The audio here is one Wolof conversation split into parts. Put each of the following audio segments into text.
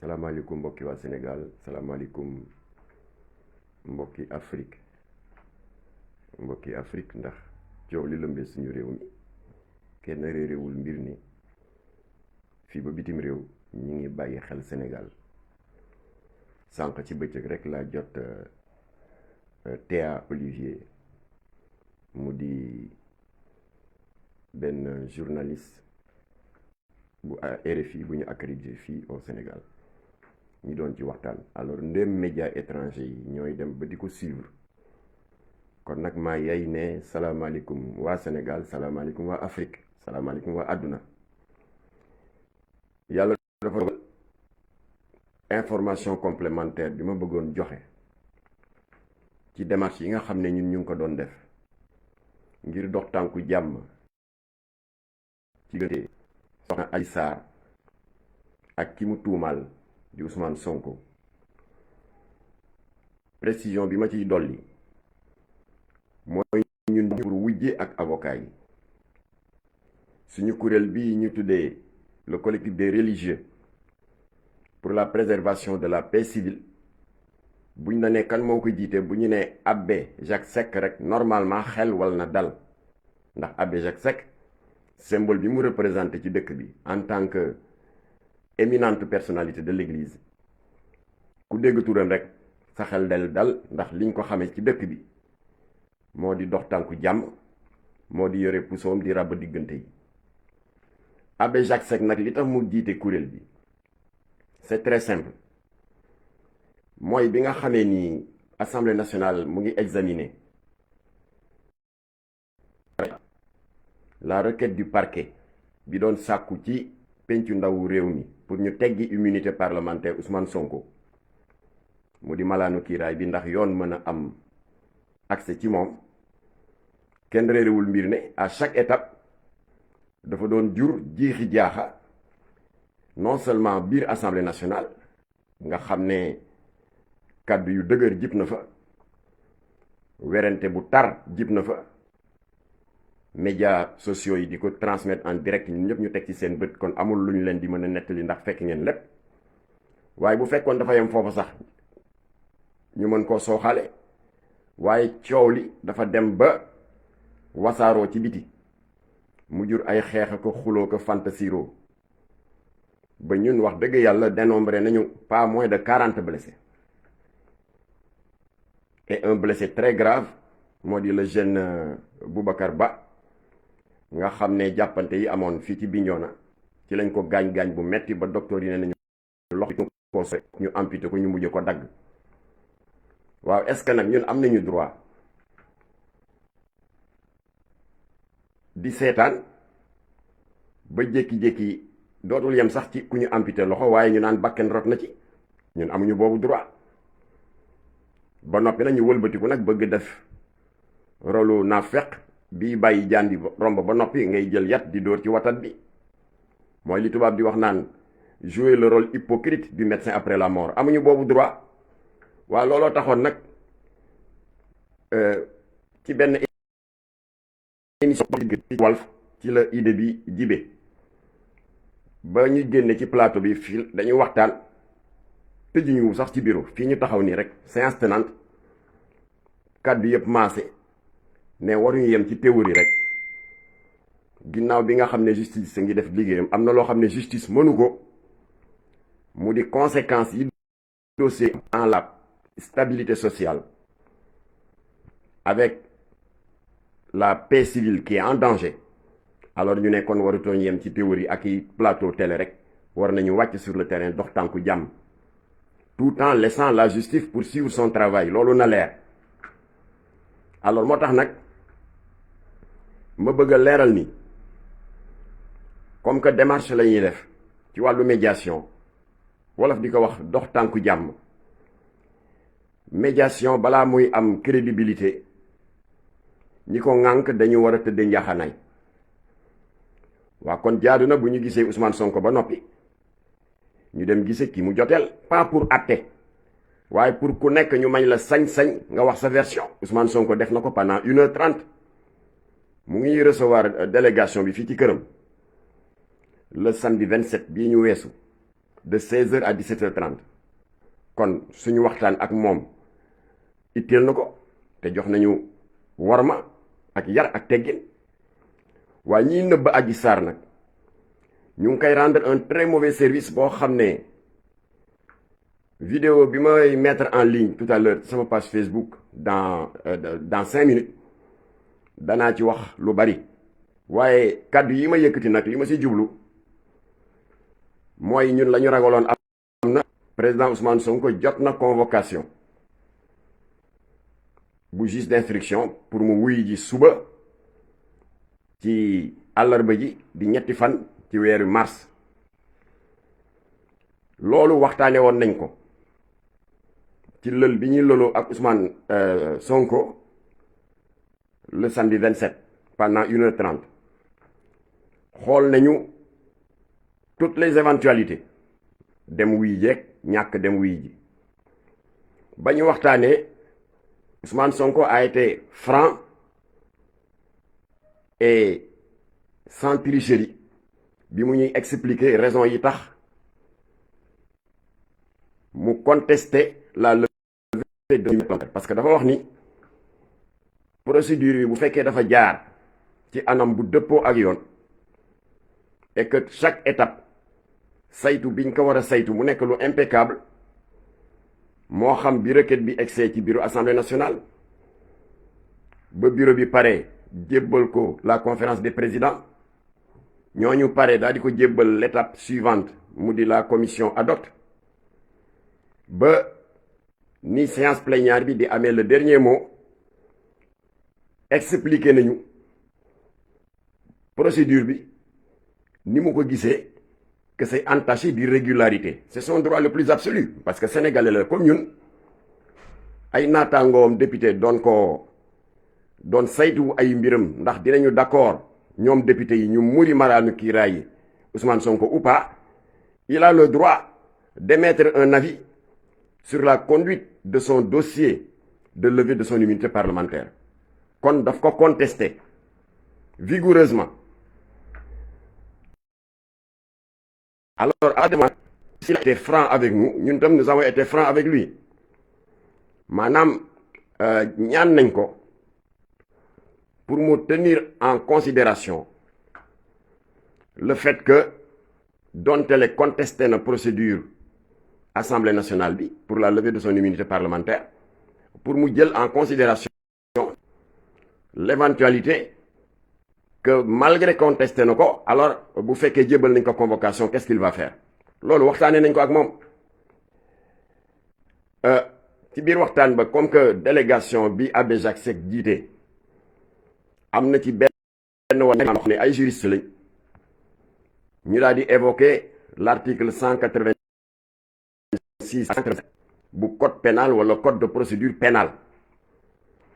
salaamaaleykum mbokki waa Sénégal salaamaaleykum mbokki Afrique ndax coow li lëmbee suñu réew mi kenn réerewul mbir ni fii ba bitim réew ñi ngi bàyyi xel Sénégal sànq ci bëccëg rek laa jot Théa Olivier mu di benn journaliste bu RFI bu ñu accrédité fii au Sénégal ñu doon ci waxtaan. Alors ndéem médias étrangers yi ñooy dem ba di ko suivre kon nag maa yay ne salaamaaleykum waa Sénégal salaamaaleykum waa Afrique salaamaaleykum waa àdduna. yàlla dafa dogal information complémentaire bi ma bëggoon joxe ci démarche yi nga xam ne ñun ñu ngi ko doon def ngir dox tànku jàmm ci diggante soxna Adji Sarr ak ki mu tuumaal di Ousmane Sonko. précision bi ma ciy dolli mooy ñun pour wujje ak avocat yi suñu kuréel bi ñu tuddee le collectif des religieux pour la préservation de la paix civile buñ la ne kan moo ko jiite bu ñu ne abbé Jacques Seck rek normalement xel wal na dal ndax abbé Jacques Seck symbole bi mu représenté ci dëkk bi en tant que éminente personnalité de l'église ku dégg turam rek sa xel del dal ndax liñ ko xamee ci dëkk bi moo di dox tànku jàmm moo di yore pusoom di ràbb diggante yi. abbé Jacques Seck nag li tax mu jiite kuréel bi c'est très simple mooy bi nga xamee ni assemblée nationale mu ngi examiner la requête du parquet bi doon sàkku ci pencu ndawu réew mi pour ñu teggi immunité parlementaire Ousmane Sonko mu di malaanu kiiraay bi ndax yoon mën a am accès ci moom. kenn réerewul mbir ne à chaque étape dafa doon jur jiixi jaaxa non seulement biir assemblée nationale nga xam ne kàddu yu dëgër jib na fa werante bu tar jib na fa médias sociaux yi di ko transmettre en direct ñun ñëpp ñu teg ci seen bët kon amul lu ñu leen di mën a nettali ndax fekk ngeen lépp waaye bu fekkoon dafa yem foofu sax ñu mën koo sooxale waaye coow li dafa dem ba wasaaroo ci biti mu jur ay xeex a ko xuloo ko fantasiro ba ñun wax dëgg yàlla dénombré nañu pas moins de 40 blessés et un blessé très grave moo di le jeune Boubacar Ba nga xam ne jàppante yi amoon fii ci Bignona ci lañ ko gaañ-gaañ bu metti ba docteur yi ne nañu loxo ko ñu amputé ko ñu mujj ko dagg. waaw est-ce que nag ñun am nañu droit di seetaan ba jékki-jékki dootul yem sax ci ku ñu amputé loxo waaye ñu naan bakken rot na ci ñun amuñu boobu droit ba noppi nag ñu wëlbatiku nag bëgg def rolu naafeq bii bàyyi jaan di romb ba noppi ngay jël yat di dóor ci watat bi mooy li tubaab di wax naan jouer le rôle hypocrite du médecin après la mort amuñu boobu droit. waaw looloo taxoon nag ci benn émission ci Walf ci la idée bi jibe ba ñu génne ci plateau bi fii dañuy waxtaan tëjuñu sax ci bureau fii ñu taxaw nii rek séance tenante kàddu yëpp maase ne waruñu yem ci théorie rek ginnaaw bi nga xam ne justice sa ngi def liggéeyam am na loo xam ne justice mënu ko mu di conséquences yi dossier en la stabilité sociale avec la paix civile qui est en danger alors ñu ne kon warutooñ yem ci théorie ak i plateau télé rek war nañu wàcc sur le terrain dox tànku jàmm tout en laissant la justice poursuivre son travail loolu na leer. alors moo tax nag ma bëgg a leeral ni comme que démarche la ñuy def ci wàllu médiation wolof di ko wax dox tànku jàmm. médiation balaa muy am crédibilité ñi ko ŋànk dañu war a tëdde njaaxanaay waa kon jaadu na bu ñu gisee Ousmane Sonko ba noppi ñu dem gise ki mu joteel pas pour atte waaye pour ku nekk ñu mañ la sañ-sañ nga wax sa version. Ousmane Sonko def na ko pendant 1h30 mu ngi recevoir délégation bi fii ci këram le samedi 27 bii ñu weesu de 16h à 17h30 kon suñu waxtaan ak moom itteel na ko te jox nañu warma ak yar ak teggin waaye ñiy nëbb Adji Sarr nag ñu ngi koy rendre un très mauvais service boo xam ne vidéo bi may mettre en ligne tout à l'heure sama page Facebook dans 5 minutes danaa ci wax lu bari waaye kaddu yi ma yëkkati nag li ma ci jublu mooy ñun la ñu ragaloon am na président Ousmane Sonko jot na convocation bu juge d'instruction pour mu wuy ji suba ci àllarba ji di ñetti fan ci weeru mars loolu waxtaane woon nañ ko ci lël bi ñuy lëloo ak Ousmane Sonko le samedi 27 pendant 1h30 xool nañu toutes les éventualités dem wuy jeeg ñàkk dem wuy ji ba ñu waxtaanee Ousmane Sonko a été franc et sans tricherie bi mu ñuy expliquer raison yi tax mu contester la levée de parce que dafa wax ni procédure yi bu fekkee dafa jaar ci anam bu dëppoo ak yoon et que chaque étape saytu biñ ko war a saytu mu nekk lu impeccable moo xam bi requête bi egsee ci bureau assemblée nationale ba bureau bi pare jébbal ko la conférence des présidents ñooñu pare daal di ko jébbal l'étape suivante mu di la commission ad hoc ba ni séance plénière bi di amee le dernier mot expliqué nañu procédure bi ni mu ko gisee que c'est entaché d'irrégularité c'est son droit le plus absolu parce que sénégalais la comme ñun ay naataangoom député doon saytu ay mbiram ndax dinañu d'accord ñoom député yi ñu muri maraanu kiiraay Ousmane Sonko ou pas il a le droit d'émettre un avis sur la conduite de son dossier de levée de son immunité parlementaire kon daf ko contester vigoureusement. Alors à demain s'il a été franc avec nous tam nous avons été francs avec lui maanaam ñaan nañ ko pour mu tenir en considération le fait que donte le contesté na procédure Assemblée nationale bi pour la levée de son immunité parlementaire pour mu jël en considération l'éventualité que malgré contesté na ko alors bu fekkee jébal nañ ko convocation qu'est-ce qu'il va faire loolu waxtaanee nañ ko ak moom ci biir waxtaan ba comme que délégation bi Abbé Jacques Seck jiite am na ci benn wax ne ay juriste lañ ñu daal di évoquer l'article 186 bu code pénal wala code de procédure pénale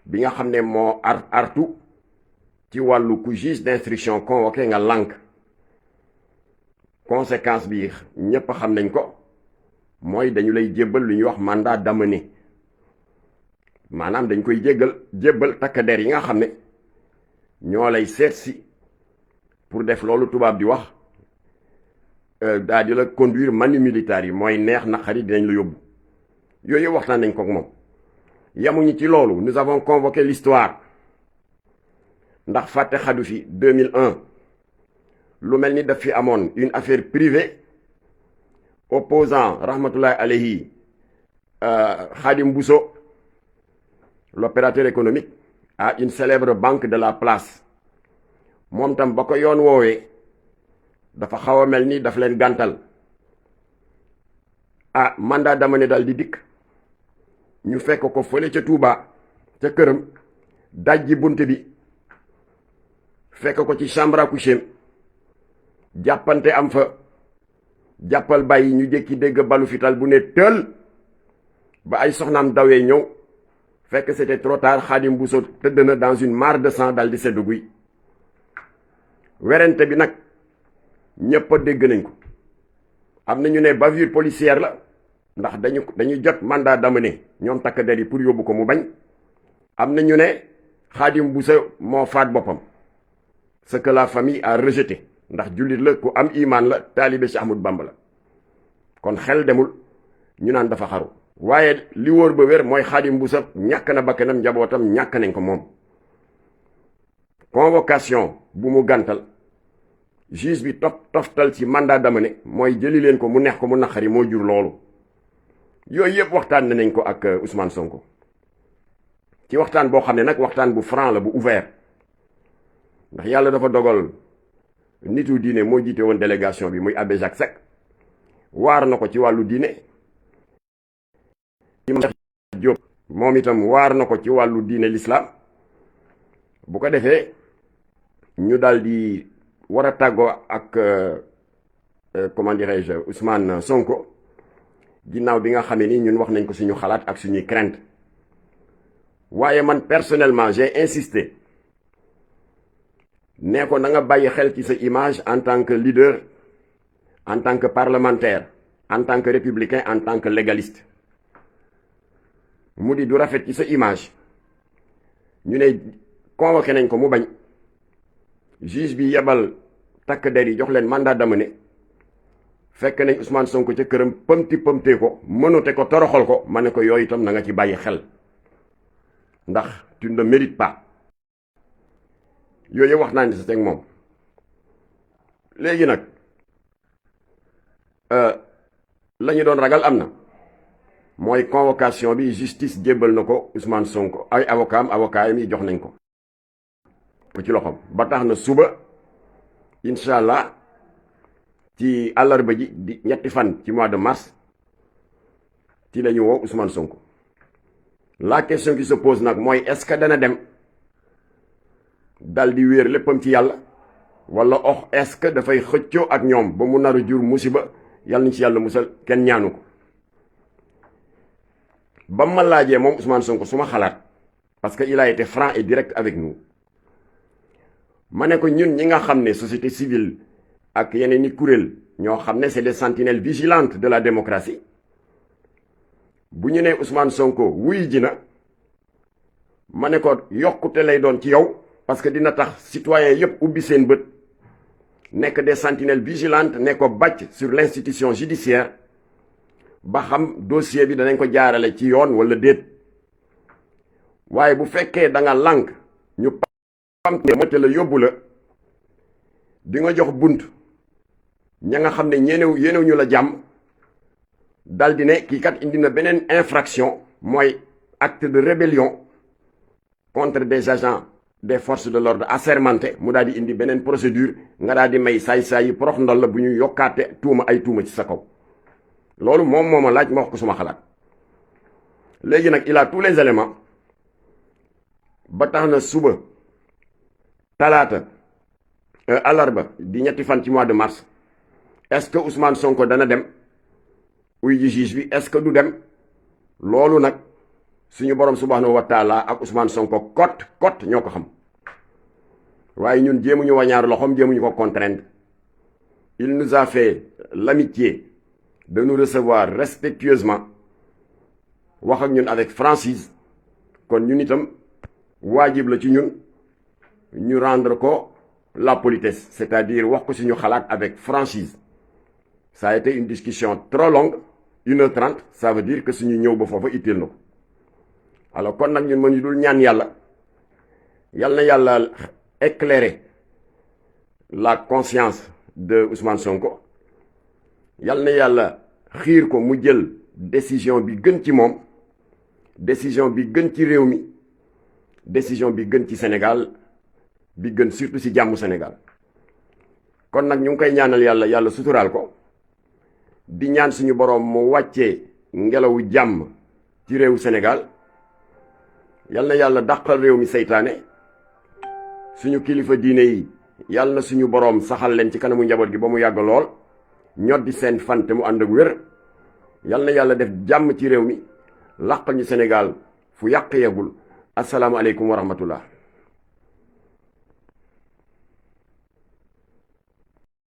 bi nga xam ne moo artu ci wàllu ku juge d'instruction convoqué nga lànk conséquence bi ñépp xam nañ ko mooy dañu lay jébbal lu ñuy wax mandat d'amener maanaam dañ koy jébbal takk der yi nga xam ne ñoo lay seet si pour def loolu tubaab di wax daal di la conduire manu militaire yi mooy neex naqari dinañ la yóbbu yooyu waxtaan nañ ko ak moom yamuñu ci loolu nous avons convoqué l'histoire ndax fàtte xadu fi 2001 lu mel ni daf fi amoon une affaire privée opposant rahmatullahi alayhi Khadim Bousso l'opérateur économique à une célèbre banque de la place moom tam ba ko yoon woowee dafa xaw a mel ni daf leen gàntal mandat d'amener dal di dikk ñu fekk ko fële ca Touba ca këram dajji bunt bi fekk ko ci chambre à coucher jàppante am fa jàppal bàyyi ñu jékki dégg balu fital bu ne tël ba ay soxnaam dawee ñëw fekk c'était trop tard Khadim Bousso tëdd na dans une mare de sang dal di seddu guy werante bi nag ñépp a dégg nañ ko am na ñu ne bavure policière la ndax dañu jot mandat d'amener ñoom takk der yi pour yóbbu ko mu bañ am na ñu ne Khadim Bousso moo faat boppam ce que la famille a rejeté ndax jullit la ku am imaan la taalibe Cheikh Ahmadou Bamba la kon xel demul ñu naan dafa xaru waaye li wóor ba wér mooy Khadim Boussa ñàkk na bakkanam, njabootam ñàkk nañ ko moom. convocation bu mu gàntal juge bi toftal ci mandat d'amener mooy jëli leen ko mu neex ko mu naqari moo jur loolu. yooyu yëpp waxtaan nañ ko ak Ousmane Sonko ci waxtaan boo xam ne nag waxtaan bu franc la, bu ouvert, ndax yàlla dafa dogal nitu diine moo jiite woon délégation bi muy Abbé Jacques Seck waar na ko ci wàllu diine. Diop moom itam waar na ko ci wàllu diine l'islam. bu ko defee ñu daal di war a tàggoo ak comment dirais-je Ousmane Sonko ginnaaw bi nga xamee ni ñun wax nañ ko suñu xalaat ak suñuy crainte. waaye man personnellement j'ai insisté nee ko na nga bàyyi xel ci sa image en tant que leader, en tant que parlementaire, en tant que républicain, en tant que légaliste. mu di du rafet ci sa image ñu ne convoqué nañ ko mu bañ, juge bi yebal takk der yi jox leen mandat d'amener, fekk nañ Ousmane Sonko ca këram pëmtee ko mënute ko toroxal ko. ma ne ko yooyu itam na nga ci bàyyi xel ndax tu ne le mérites pas. yooyu wax naa ne sa teg moom. léegi nag la ñu doon ragal am na, mooy convocation bi justice jébbal na ko Ousmane Sonko, ay avocat yi jox nañ ko ci loxoom. ba tax na suba incha allah ci àllarba ji di ñetti fan ci mois de mars ci la ñu woo Ousmane Sonko. la question qui se pose nag mooy est-ce que dana dem dal di wéer léppam ci yàlla, wala est-ce que dafay xëccoo ak ñoom ba mu nar a jur musiba. yàlla nañ ci yàlla musal, kenn ñaanu ko. ba ma laajee moom Ousmane Sonko su ma xalaat, parce que il a été franc et direct avec nous, ma ne ko ñun ñi nga xam ne société civile ak yeneen i kuréel ñoo xam ne c'est des sentinelles vigilantes de la démocratie, bu ñu nee Ousmane Sonko wuy ji na, ma ne ko yokkute lay doon ci yow, parce que dina tax citoyens yëpp ubbi seen bët nekk des sentinelles vigilantes, ne ko bàcc sur l'institution judiciaire ba xam dossier bi danañ ko jaarale ci yoon wala déet. waaye bu fekkee da nga lànk ñu pamte la yóbbu la, di nga jox bunt ña nga xam ne yéenew ñu la jàmm, dal di ne kii kat indi na beneen infraction, mooy acte de rébellion contre des agents des forces de l'ordre assermentés, mu daal di indi beneen procédure, nga daal di may saay-saay yi porox ndol la bu ñu yokkaate ay tuuma ci sa kaw. loolu moom moo ma laaj ma wax ko suma xalaat. léegi nag il a tous les éléments, ba tax na suba talaata àllarba di ñetti fan ci mois de mars, est-ce que Ousmane Sonko dana dem uy ji juge bi, est-ce que du dem? loolu nag suñu borom subhanahu wa taala ak Ousmane Sonko kot ñoo ko xam. waaye ñun jéemuñu wañaar loxoom, jéemuñu ko contraindre. il nous a fait l'amitié de nous recevoir respectueusement, wax ak ñun avec franchise. kon ñun itam waajib la ci ñun ñu rendre ko la politesse, c'est-à-dire wax ko suñu xalaat avec franchise. ça a été une discussion trop longue, 1h30, ça veut dire que suñu ñëw ba foofa itteel na ko. alors kon nag ñun mënuñu dul ñaan yàlla na yàlla éclairer la conscience de Ousmane Sonko, yàlla na yàlla xiir ko mu jël décision bi gën ci moom, décision bi gën ci réew mi, décision bi gën ci Sénégal, bi gën surtout ci jàmmu Sénégal. kon nag ñu ngi koy ñaanal yàlla suturaal ko, di ñaan suñu boroom mu wàccee ngelawu jàmm ci réewu Sénégal. yal na yàlla dàqal réew mi seytaane, suñu kilifa diine yi yal na suñu boroom saxal leen ci kanamu njaboot gi ba mu yàgg lool, ñoddi seen fan te mu ànd ak wér. yal na yàlla def jàmm ci réew mi, làqal ñu Sénégal fu yàq yeggul. assalaamu aleykum wa rahmatullah.